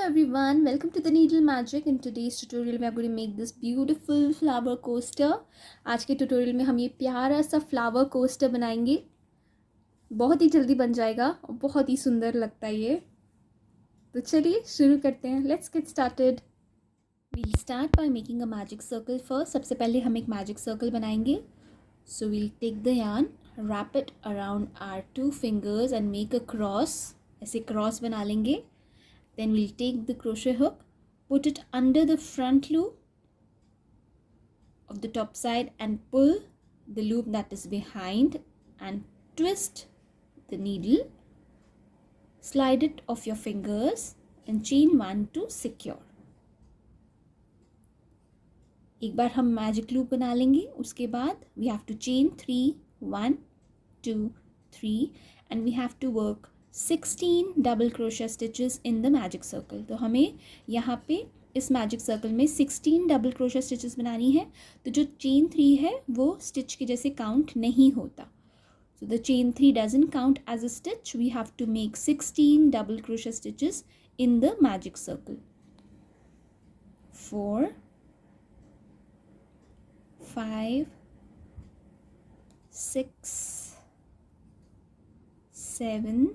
everyone, welcome to the Needle Magic. In today's tutorial we are going to make this beautiful flower coaster. आज के tutorial में हम ये प्यारा सा flower coaster बनाएंगे. बहुत ही जल्दी बन जाएगा और बहुत ही सुंदर लगता है ये. तो चलिए शुरू करते हैं. Let's get started. We'll start by making a magic circle first. सबसे पहले हम एक magic circle बनाएंगे. So we'll take the yarn, wrap it around our two fingers and make a cross. ऐसे cross बना लेंगे. Then we'll take the crochet hook, put it under the front loop of the top side and pull the loop that is behind and twist the needle. Slide it off your fingers and chain 1 to secure. एक बार हम magic loop बना लेंगे. उसके बाद we have to chain 3, 1, 2, 3 and we have to work 16 double crochet stitches in the magic circle. तो हमें यहाँ पे इस मैजिक सर्कल में 16 डबल क्रोशे स्टिचेस बनानी है. तो जो चेन 3 है वो स्टिच के जैसे काउंट नहीं होता. So the chain 3 doesn't count as a stitch. We have to make 16 double crochet stitches in the magic circle. 4, 5, 6, 7,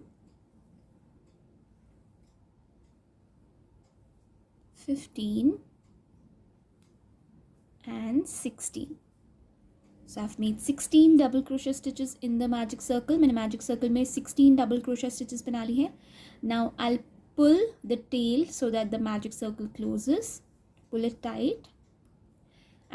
15 and 16. So I've made 16 double crochet stitches in the magic circle. मैंने magic circle में 16 double crochet stitches बना ली है. Now I'll pull the tail so that the magic circle closes. Pull it tight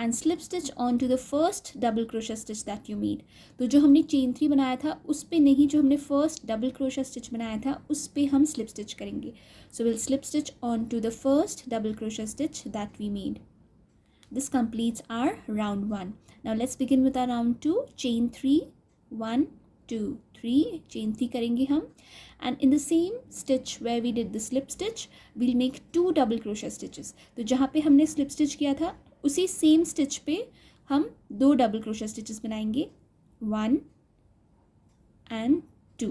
and slip stitch onto the first double crochet stitch that you made. तो जो हमने chain 3 बनाया था उस पे नहीं, जो हमने first double crochet stitch बनाया था उस पे हम slip stitch करेंगे. So we'll slip stitch onto the first double crochet stitch that we made. This completes our round 1. Now let's begin with our round 2. Chain 3, 1, 2, 3. Chain 3 करेंगे हम. And in the same stitch where we did the slip stitch, we'll make 2 double crochet stitches. तो जहाँ पे हमने slip stitch किया था उसी same stitch पे हम 2 डबल क्रोशे स्टिचेस बनाएंगे. 1 and 2.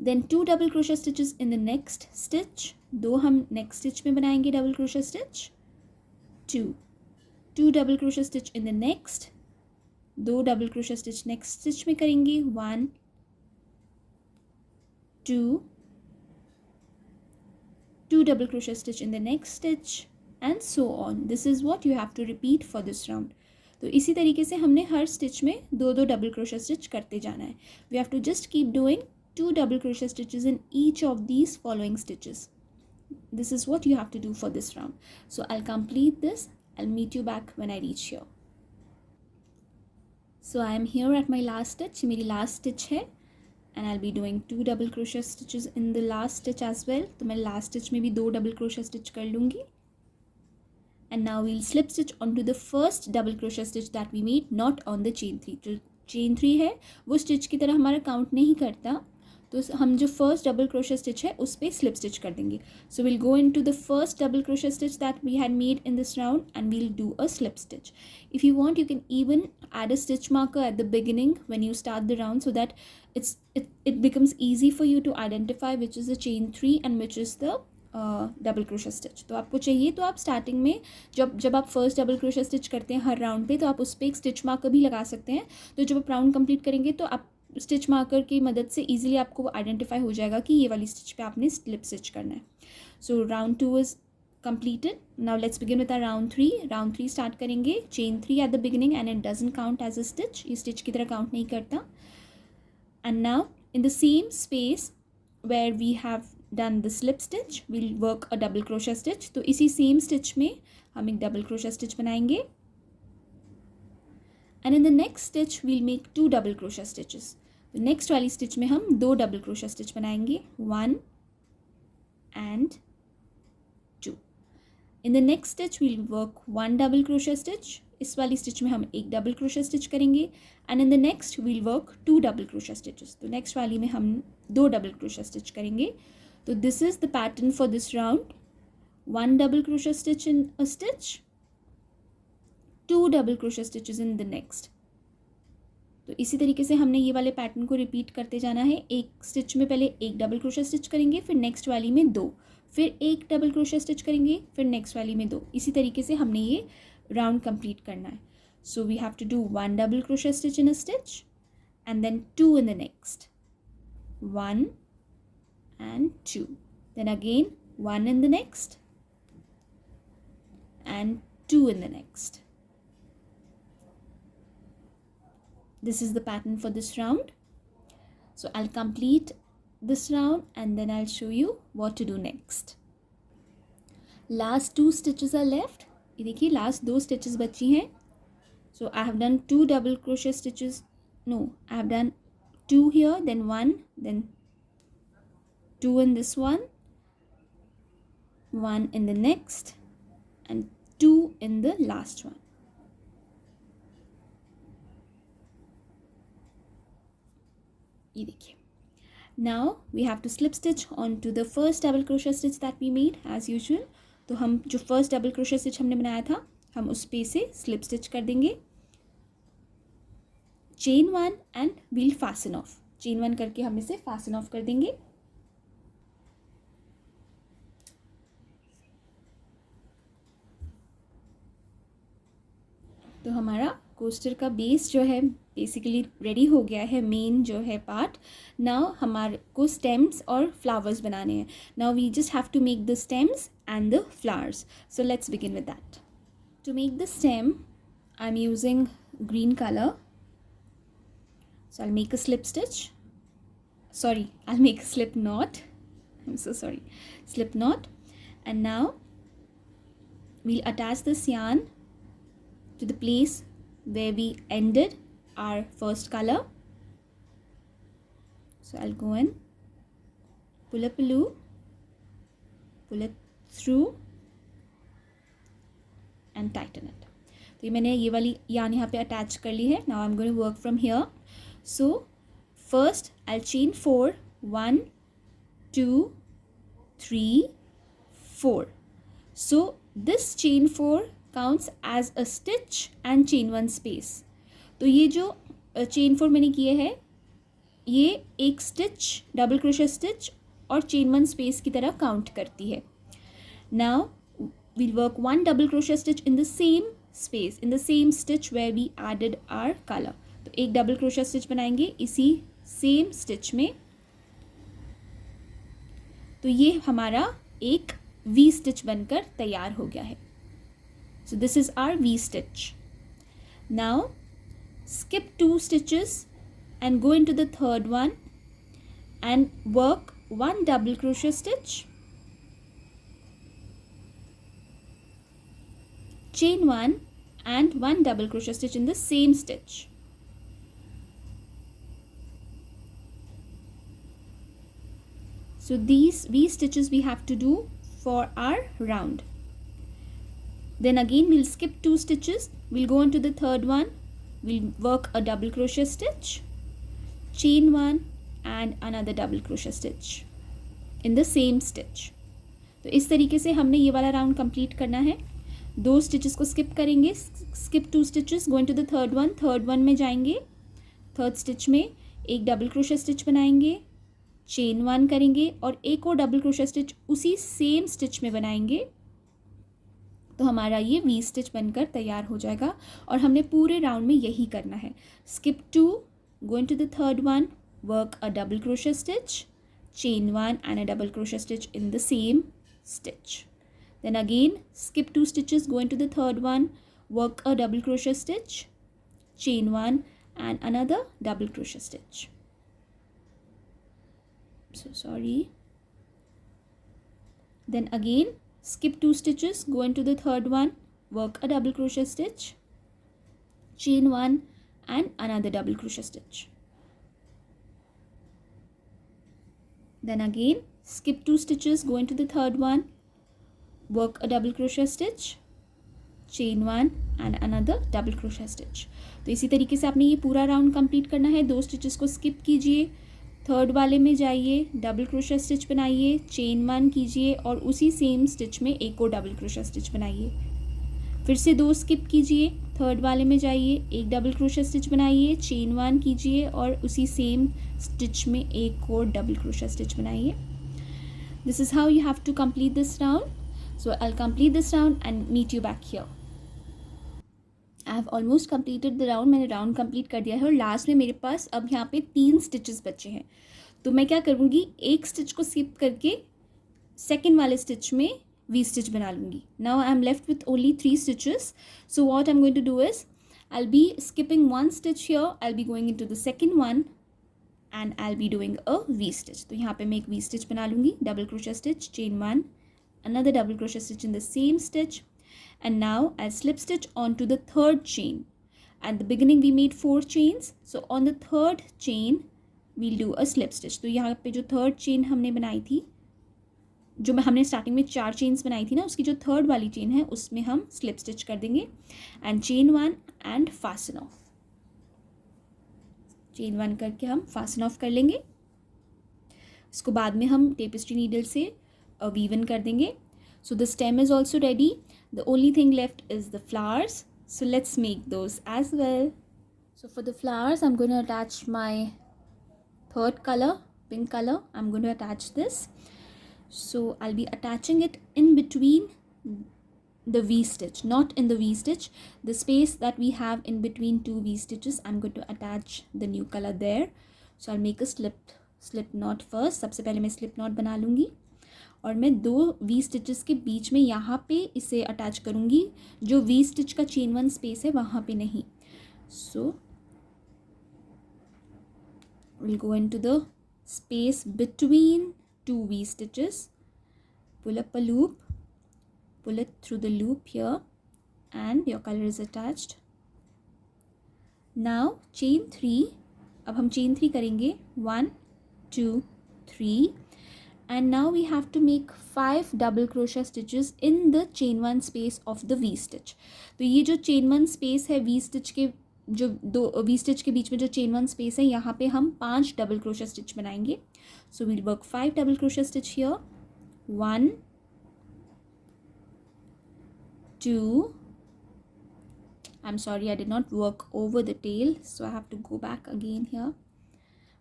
Then 2 double crochet stitches in the next stitch. 2 हम नेक्स्ट स्टिच में बनाएंगे double crochet stitch. 2 double crochet stitch in the next. 2 double crochet stitch next stitch में करेंगे. 1, 2 double crochet stitch in the next stitch and so on. This is what you have to repeat for this round. तो इसी तरीके से हमने हर stitch में 2 double crochet stitch करते जाना है. We have to just keep doing 2 double crochet stitches in each of these following stitches. This is what you have to do for this round. So I'll complete this. I'll meet you back when I reach here. So I am here at my last stitch. मेरी last stitch है and I'll be doing 2 double crochet stitches in the last stitch as well. तो मैं last stitch में भी 2 double crochet stitch कर लूँगी. And now we'll slip stitch onto the first double crochet stitch that we made, not on the chain 3. जो chain 3 है वो stitch की तरह हमारा count नहीं करता. तो हम जो first double crochet stitch है उस पे slip stitch कर देंगे. So we'll go into the first double crochet stitch that we had made in this round and we'll do a slip stitch. If you want, you can even add a stitch marker at the beginning when you start the round so that it becomes easy for you to identify which is the chain 3 and which is the double crochet stitch. तो आपको चाहिए तो आप starting में जब आप first double crochet stitch करते हैं हर राउंड पे तो आप उस पर एक स्टिच मार्कर भी लगा सकते हैं. तो जब आप राउंड कंप्लीट करेंगे तो आप स्टिच मार्कर की मदद से इजीली आपको आइडेंटिफाई हो जाएगा कि ये वाली स्टिच पे आपने स्लिप स्टिच करना है. सो round 2 is completed. Now let's begin with our round 3. Round 3 start करेंगे. chain 3 at the beginning and it doesn't count as a stitch. ये स्टिच की तरह काउंट नहीं करता. And now in the same space where we have done the slip stitch, we'll work a double crochet stitch. तो इसी same stitch में हम एक double crochet stitch बनाएंगे. And in the next stitch we'll make 2 double crochet stitches. तो next वाली stitch में हम 2 double crochet stitch बनाएंगे. 1 and 2. In the next stitch we'll work 1 double crochet stitch. इस वाली stitch में हम एक double crochet stitch करेंगे. And in the next we'll work 2 double crochet stitches. तो next वाली में हम 2 double crochet stitch करेंगे. So this is the pattern for this round. 1 double crochet stitch in a stitch, 2 double crochet stitches in the next. तो इसी तरीके से हमने ये वाले पैटर्न को रिपीट करते जाना है. एक स्टिच में पहले एक डबल क्रोशे स्टिच करेंगे, फिर नेक्स्ट वाली में 2, फिर एक डबल क्रोशिया स्टिच करेंगे, फिर नेक्स्ट वाली में 2. इसी तरीके से हमने ये राउंड कंप्लीट करना है. So we have to do 1 double crochet stitch in a stitch and then 2 in the next. 1 and 2. Then again 1 in the next and 2 in the next. This is the pattern for this round. So I'll complete this round and then I'll show you what to do next. Last 2 stitches are left. ये देखिए last 2 stitches बची हैं. So I have done 2 double crochet stitches. No, I have done 2 here, then 1, then 2 in this one, 1 in the next, and 2 in the last one. ये देखिए. Now we have to slip stitch onto the first double crochet stitch that we made as usual. तो हम जो first double crochet stitch हमने बनाया था, हम उस पे से slip stitch कर देंगे. Chain 1 and we'll fasten off. Chain 1 करके हम इसे फासन ऑफ कर देंगे. तो हमारा कोस्टर का बेस जो है बेसिकली रेडी हो गया है. मेन जो है पार्ट. नाउ हमारे को स्टेम्स और फ्लावर्स बनाने हैं. Now we just have to make the stems and the flowers. So let's begin with that. To make the stem I am using green colour. So I'll make a slip stitch. Sorry, I'll make a slip knot. I'm so sorry. Slip knot. And now we'll attach this yarn to the place where we ended our first color. So I'll go in, pull up a loop, pull it through and tighten it. तो ये मैंने ये वाली yarn यहाँ पे attach कर ली है. Now I'm going to work from here. So first I'll chain 4. 1 2 3 4. So this chain 4 counts as a stitch and chain 1 space. तो ये जो chain 4 मैंने किए हैं ये एक stitch double crochet stitch और chain 1 space की तरह count करती है. Now we'll work 1 double crochet stitch in the same space, in the same stitch where we added our color. तो एक डबल क्रोशा स्टिच बनाएंगे इसी सेम स्टिच में. तो ये हमारा एक वी स्टिच बनकर तैयार हो गया है. So this is our V stitch. Now skip 2 stitches and go into the third one and work 1 double crochet stitch, chain 1 and 1 double crochet stitch in the same stitch. So these V stitches we have to do for our round. Then again we'll skip 2 stitches, we'll go on to the third one, we'll work a double crochet stitch, chain 1 and another double crochet stitch in the same stitch. तो इस तरीके से हमने ये वाला round complete करना है. 2 stitches को स्किप करेंगे. Skip 2 stitches, go into the third one. Third one में जाएंगे, थर्ड स्टिच में एक डबल क्रोशे स्टिच बनाएंगे, चेन 1 करेंगे और एक और डबल क्रोशे स्टिच उसी सेम स्टिच में बनाएंगे. तो हमारा ये वी स्टिच बनकर तैयार हो जाएगा और हमने पूरे राउंड में यही करना है. Skip 2, go into the third one, work a double crochet stitch, chain 1 and a double crochet stitch in the same stitch. Then again skip 2 stitches, go into the third one, work a double crochet stitch, chain 1 and another double crochet stitch. So sorry. Then again skip 2 stitches, go into the third one, work a double crochet stitch, chain 1 and another double crochet stitch. Then again skip 2 stitches, go into the third one, work a double crochet stitch, chain 1 and another double crochet stitch. तो इसी तरीके से आपने ये पूरा round complete करना है. 2 stitches को स्किप कीजिए, थर्ड वाले में जाइए, डबल क्रोशे स्टिच बनाइए, चेन 1 कीजिए और उसी सेम स्टिच में एक और डबल क्रोशे स्टिच बनाइए. फिर से 2 स्किप कीजिए, थर्ड वाले में जाइए, एक डबल क्रोशे स्टिच बनाइए, चेन 1 कीजिए और उसी सेम स्टिच में एक और डबल क्रोशे स्टिच बनाइए. This is how you have to complete this round. So I'll complete this round and meet you back here. I have almost completed the round. मैंने round complete कर दिया है और last में मेरे पास अब यहाँ पे 3 स्टिचेस बचे हैं. तो मैं क्या करूँगी, एक स्टिच को स्किप करके सेकेंड वाले स्टिच में वी स्टिच बना लूँगी. Now I am left with only 3 stitches. So what I am going to do is I will be skipping 1 stitch here. I will be going into the second one and I will be doing a V stitch. तो यहाँ पे मैं एक V stitch बना लूँगी. Double crochet stitch, chain 1, another double crochet stitch in the same stitch, and now I'll slip stitch onto the third chain. At the beginning we made 4 chains, so on the third chain we'll do a slip stitch. तो यहाँ पे जो third chain हमने बनाई थी, जो हमने starting में 4 चेन्स बनाई थी ना, उसकी जो थर्ड वाली चेन है उसमें हम स्लिप स्टिच कर देंगे and chain 1 and fasten of. Chain 1 करके हम फास्टन ऑफ कर लेंगे. इसको बाद में हम टेपेस्ट्री नीडल से वीवन कर देंगे. So the stem is also ready. The only thing left is the flowers. So let's make those as well. So for the flowers, I'm going to attach my third color, pink color. I'm going to attach this. So I'll be attaching it in between the V stitch, not in the V stitch. The space that we have in between 2 V stitches, I'm going to attach the new color there. So I'll make a slip knot first. सबसे पहले मैं slip knot बना लूँगी और मैं 2 V stitches के बीच में यहाँ पे इसे अटैच करूँगी. जो वी स्टिच का चेन 1 स्पेस है वहाँ पे नहीं. So will go into the space between 2 V stitches, pull up a loop, pull it through the loop here and your colour is attached. Now chain 3. अब हम chain 3 करेंगे. 1 2 3. And now we have to make 5 double crochet stitches in the chain 1 space of the V stitch. तो ये जो chain 1 space है V stitch के, जो 2 V stitch के बीच में जो chain 1 space है, यहाँ पे हम 5 double crochet stitch बनाएंगे. So we'll work 5 double crochet stitch here. 1 2. I'm sorry, I did not work over the tail, so I have to go back again here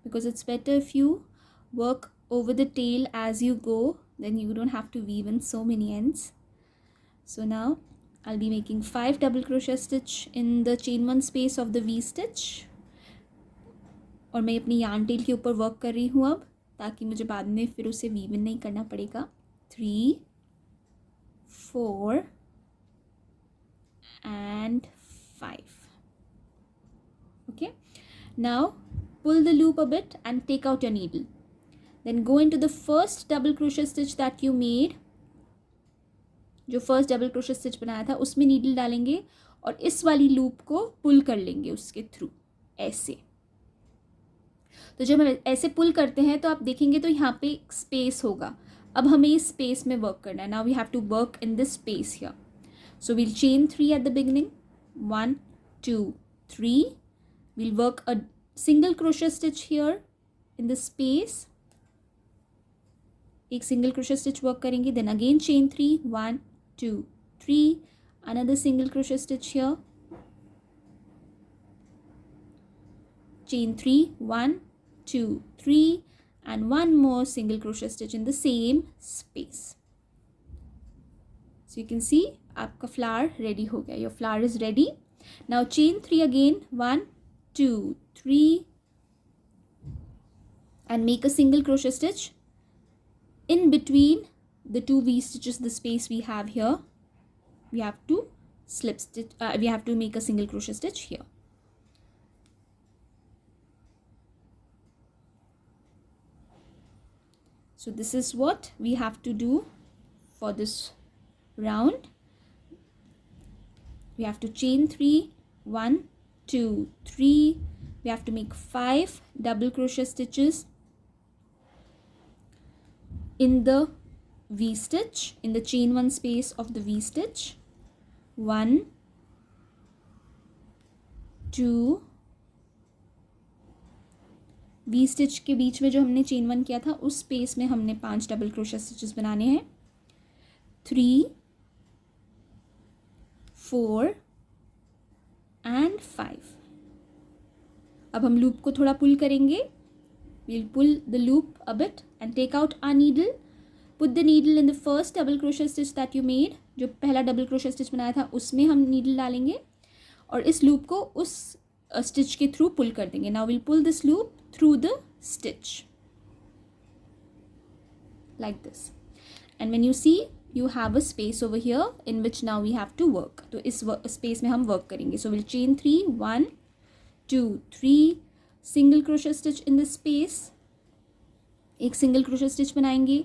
because it's better if you work over the tail as you go, then you don't have to weave in so many ends. So now I'll be making 5 double crochet stitch in the chain 1 space of the V stitch. और मैं अपनी yarn tail के ऊपर work कर रही हूँ अब, ताकि मुझे बाद में फिर उसे weave in नहीं करना पड़ेगा. 3 4 and 5. Okay, now pull the loop a bit and take out your needle. Then go into the first double crochet stitch that you made. जो फर्स्ट डबल क्रोशे स्टिच बनाया था उसमें नीडल डालेंगे और इस वाली लूप को पुल कर लेंगे उसके थ्रू ऐसे. तो जब हम ऐसे पुल करते हैं तो आप देखेंगे तो यहाँ पे स्पेस होगा. अब हमें इस स्पेस में वर्क करना है. Now we have to work in this space here. So we'll chain 3 at the beginning. 1 2 3. We'll work a single crochet stitch here in the space. एक सिंगल क्रोशे स्टिच वर्क करेंगे. Then again chain 3. 1 2 3. Another single crochet stitch here. Chain 3. 1 2 3 and one more single crochet stitch in the same space. So you can see आपका flower ready हो गया. Your flower is ready. Now chain 3 again. 1 2 3 and make a single crochet stitch in between the 2 V stitches, the space we have here. We have to slip stitch, we have to make a single crochet stitch here. So this is what we have to do for this round. We have to chain 3. 1 2 3. We have to make 5 double crochet stitches in the V stitch, in the chain 1 space of the V stitch. 1 2. V stitch के बीच में जो हमने chain 1 किया था उस space में हमने 5 double crochet stitches बनाने हैं. 3 4 and 5. अब हम loop को थोड़ा pull करेंगे. We'll pull the loop a bit and take out our needle. Put the needle in the first double crochet stitch that you made, जो पहला डबल क्रोशे स्टिच बनाया था उसमें हम नीडल डालेंगे और इस लूप को उस स्टिच के थ्रू पुल कर देंगे. Now will pull this loop through the stitch like this, and when you see you have a space over here in which now we have to work. तो इस space में हम work करेंगे. So we'll chain 3, 1 2 3 single crochet stitch in this space, एक single crochet stitch बनाएंगे,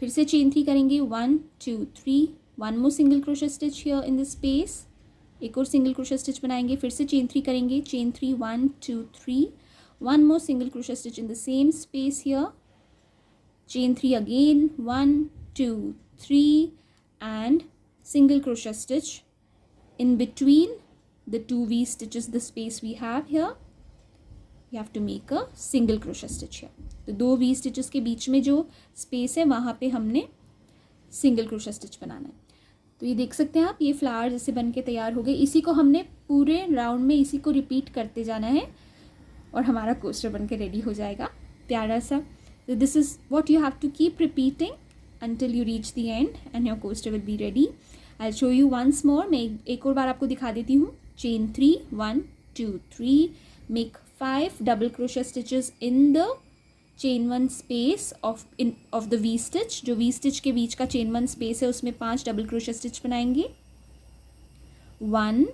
फिर से chain 3 करेंगे, 1 2 3, one more single crochet stitch here in this space, एक और single crochet stitch बनाएंगे, फिर से chain 3 करेंगे, chain 3 1 2 3, one more single crochet stitch in the same space here, chain 3 again, 1 2 3, and single crochet stitch in between the two V stitches, the space we have here. You have to make a single crochet stitch here. तो दो V stitches के बीच में जो space है वहाँ पे हमने single crochet stitch बनाना है. तो ये देख सकते हैं आप, ये फ्लावर जैसे बन के तैयार हो गए. इसी को हमने पूरे राउंड में इसी को रिपीट करते जाना है और हमारा कोस्टर बन के रेडी हो जाएगा प्यारा सा. So this is what you have to keep repeating until you reach the end and your coaster will be ready. I'll show you once more. मैं एक और बार आपको दिखा देती हूँ. Chain 3 1 2 3, make 5 double crochet stitches in the chain 1 space of the V stitch. जो V stitch के बीच का chain 1 space है उसमें 5 double crochet stitch बनाएंगे. 1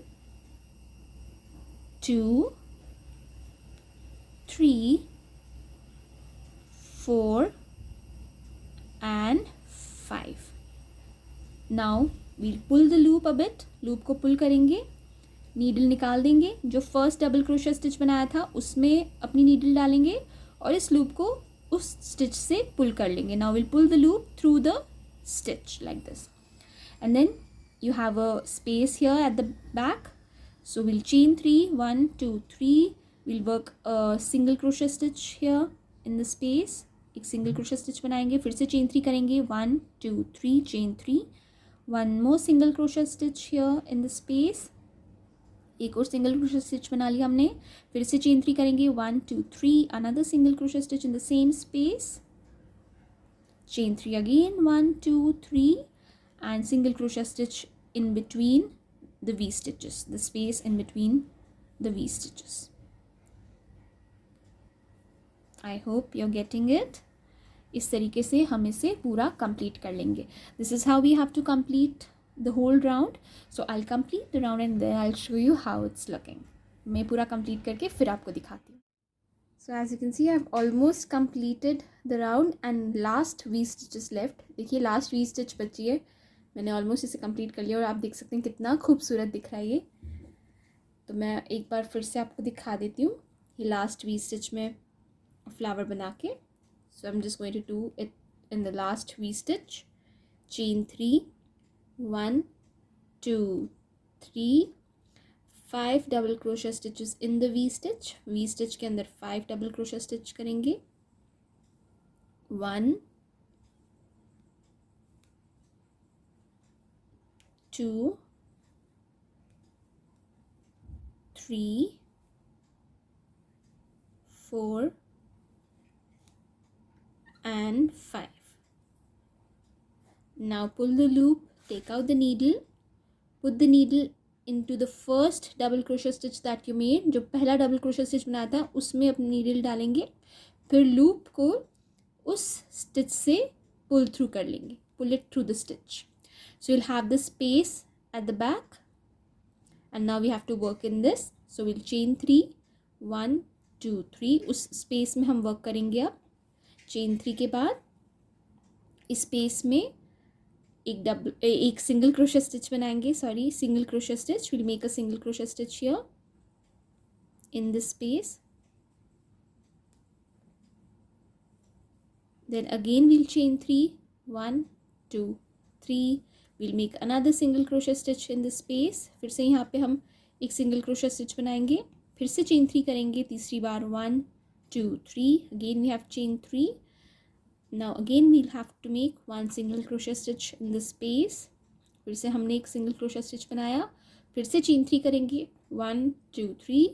2 3 4 and 5. Now we'll pull the loop a bit. loop को pull करेंगे, needle निकाल देंगे, जो first double crochet stitch बनाया था उसमें अपनी needle डालेंगे और इस loop को उस stitch से pull कर लेंगे. Now we'll pull the loop through the stitch like this, and then you have a space here at the back. So we'll chain 3 1 2 3. We'll work a single crochet stitch here in the space. एक single crochet stitch बनाएंगे, फिर से chain 3 करेंगे, 1 2 3 chain 3, one more single crochet stitch here in the space, एक और single crochet stitch बना लिया हमने, फिर से चेन 3 करेंगे, 1 2 3, another single crochet stitch in the same space, chain 3 again, 1 2 3, and single crochet stitch in between the V stitches, the space in between the V stitches. I hope you're getting it. इस तरीके से हम इसे पूरा complete कर लेंगे. This is how we have to complete the whole round. So I'll complete the round and then I'll show you how it's looking. मैं पूरा कंप्लीट करके फिर आपको दिखाती हूँ. So as you can see, I've almost completed the round and last V stitches left. देखिए last V stitch बची है, मैंने ऑलमोस्ट इसे कंप्लीट कर लिया और आप देख सकते हैं कितना खूबसूरत दिख रहा है ये. तो मैं एक बार फिर से आपको दिखा देती हूँ ये लास्ट वी स्टिच में फ्लावर बना के. So I am just going to do it in the last V stitch. Chain 3 1 2 3, 5 double crochet stitches in the V stitch. V stitch के अंदर 5 डबल क्रोशे स्टिच करेंगे. 1 2 3 4 and 5. Now pull the loop, take out the needle, put the needle into the first double crochet stitch that you made. जो पहला double crochet stitch बनाया था उसमें अपनी needle डालेंगे, फिर loop को उस stitch से pull through कर लेंगे, pull it through the stitch. So you'll have the space at the back and now we have to work in this. So we'll chain 3 1 2 3, उस space में हम work करेंगे. अब chain 3 के बाद इस space में एक single crochet stitch बनाएंगे. Single crochet stitch. We'll make a single crochet stitch here in this space. Then again we'll chain 3 1 2 3. We'll make another single crochet stitch in this space. फिर से यहाँ पे हम एक single crochet stitch बनाएंगे, फिर से chain 3 करेंगे तीसरी बार. 1 2 3, again we have chain 3. Now again we'll have to make one single crochet stitch in this space. फिर से हमने एक single crochet stitch बनाया, फिर से chain 3 करेंगे. 1 2 3,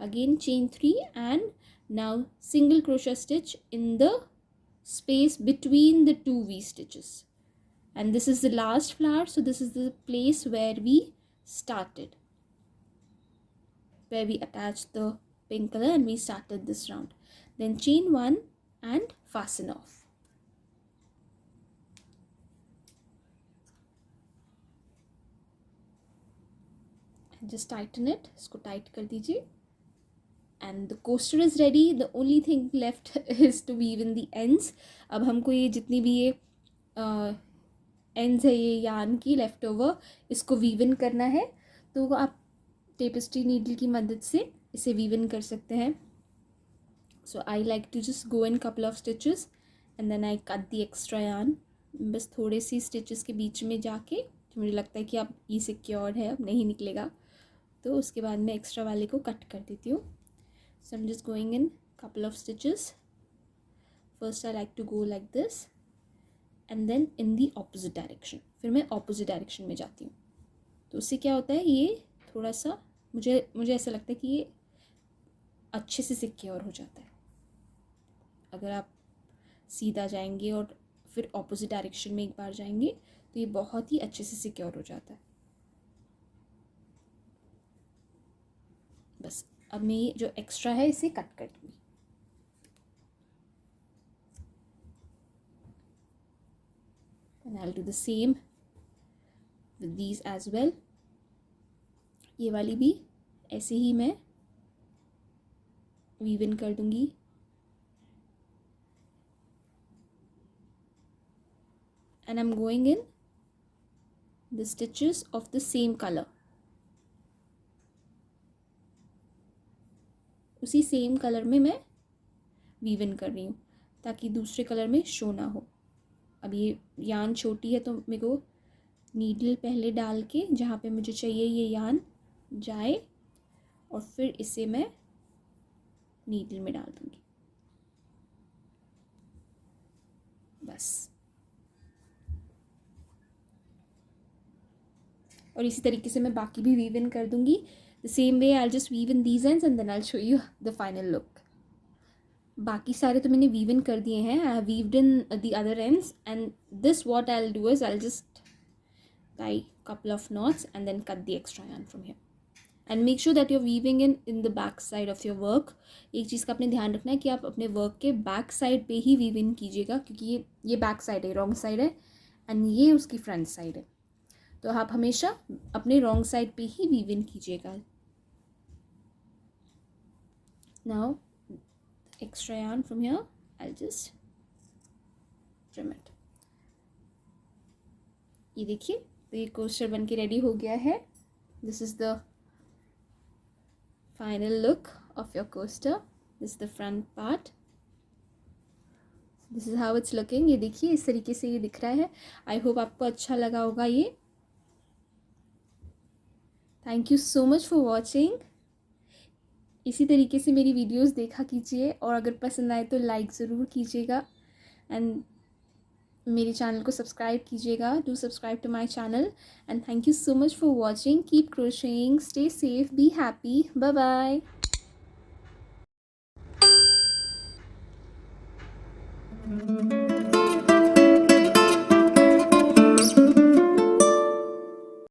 again chain 3 and now single crochet stitch in the space between the two V stitches, and this is the last flower, so this is the place where we started, where we attached the pink color and we started this round. Then chain 1 and fasten off. And just tighten it, इसको tight कर दीजिए. And the coaster is ready. The only thing left is to weave in the ends. अब हमको ये जितनी भी ये ends है ये yarn की left over, इसको weave in करना है. तो आप tapestry needle की मदद से इसे weave in कर सकते हैं. So I like to just go in couple of stitches and then I cut the extra yarn. बस थोड़े सी stitches के बीच में जाके जो मुझे लगता है कि अब ये सिक्योर्ड है, अब नहीं निकलेगा, तो उसके बाद मैं एक्स्ट्रा वाले को कट कर देती हूँ. So I'm just going in couple of stitches. First I like to go like this and then in the opposite direction. फिर मैं opposite direction में जाती हूँ. तो उससे क्या होता है, ये थोड़ा सा मुझे ऐसा लगता है कि ये अच्छे से सिक्योर हो जाता है. अगर आप सीधा जाएंगे और फिर ऑपोजिट डायरेक्शन में एक बार जाएंगे तो ये बहुत ही अच्छे से सिक्योर हो जाता है. बस अब मैं ये जो एक्स्ट्रा है इसे कट कर दूँगी. And I'll do the same with these as well. ये वाली भी ऐसे ही मैं वीव इन कर दूँगी. And I'm going in the stitches of the same color. उसी सेम कलर में मैं वीव इन कर रही हूँ ताकि दूसरे कलर में शो ना हो. अब ये यान छोटी है तो मेरे को नीडल पहले डाल के जहाँ पे मुझे चाहिए ये यान जाए और फिर इसे मैं नीडल में डाल दूँगी. बस. और इसी तरीके से मैं बाकी भी वीव इन कर दूँगी. The same way I just weave in these ends and then I show you the final look. बाकी सारे तो मैंने वीव इन कर दिए हैं. I have weaved in the other ends and this what I will do is I will just tie couple of knots and then cut the extra yarn from here and make sure that you're weaving in the back side of your work. एक चीज़ का अपने ध्यान रखना है कि आप अपने work के बैक साइड पे ही वीव इन कीजिएगा क्योंकि ये बैक साइड है, रॉन्ग साइड है, एंड ये उसकी फ्रंट साइड है. तो आप हमेशा अपने रॉन्ग साइड पे ही वीव इन कीजिएगा. Now extra yarn from here I'll just trim it. ये देखिए, तो ये कोस्टर बन के रेडी हो गया है. This is the final look of your coaster. This is the front part. This is how it's looking. ये देखिए इस तरीके से ये दिख रहा है. आई होप आपको अच्छा लगा होगा ये. Thank you so much for watching. इसी तरीके से मेरी वीडियोस देखा कीजिए और अगर पसंद आए तो लाइक ज़रूर कीजिएगा एंड मेरे चैनल को सब्सक्राइब कीजिएगा. Do subscribe to my channel and thank you so much for watching. Keep crocheting, stay safe, be happy. Bye bye.